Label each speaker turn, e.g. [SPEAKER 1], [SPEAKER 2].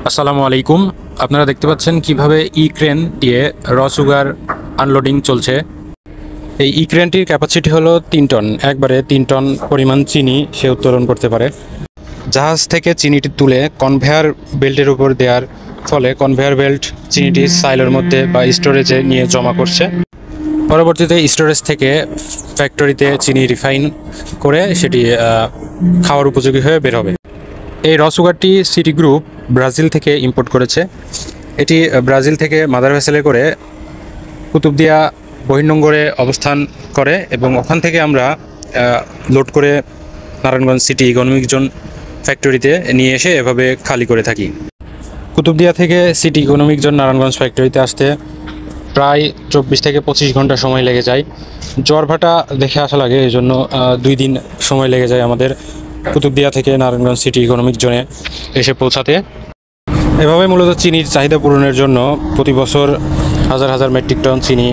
[SPEAKER 1] আসসালামু আলাইকুম। আপনারা দেখতে পাচ্ছেন কিভাবে ক্রেন দিয়ে র সুগার আনলোডিং চলছে। এই ক্রেনটির ক্যাপাসিটি হলো 3 টন, একবারে 3 টন পরিমাণ চিনি সে উত্তোলন করতে পারে। জাহাজ থেকে চিনিটি তুলে কনভেয়ার বেল্টের উপর দেওয়ার ফলে কনভেয়ার বেল্ট চিনিটি সাইলোর মধ্যে বা স্টোরেজে নিয়ে জমা করছে। পরবর্তীতে স্টোরেজ থেকে ফ্যাক্টরিতে চিনি রিফাইন করে সেটি খাওয়ার উপযোগী হয়ে বের হবে। এই র সুগারটি সিটি গ্রুপ ব্রাজিল থেকে ইম্পোর্ট করেছে। এটি ব্রাজিল থেকে মাদার ভেসেলে করে কুতুবদিয়া বহির্নোঙরে অবস্থান করে এবং ওখান থেকে আমরা লোড করে নারায়ণগঞ্জ সিটি ইকোনমিক জোন ফ্যাক্টরিতে নিয়ে এসে এভাবে খালি করে থাকি। কুতুবদিয়া থেকে সিটি ইকোনমিক জোন নারায়ণগঞ্জ ফ্যাক্টরিতে আসতে প্রায় 24 থেকে 25 ঘন্টা সময় লেগে যায়। জ্বরভাটা দেখে আসা লাগে, এই জন্য 2 দিন সময় লেগে যায় আমাদের কুতুবদিয়া থেকে নারায়ণগঞ্জ সিটি ইকোনমিক জোনে এসে পৌঁছাতে। এভাবে মূলত চিনির চাহিদা পূরণের জন্য প্রতি বছর হাজার হাজার মেট্রিক টন চিনি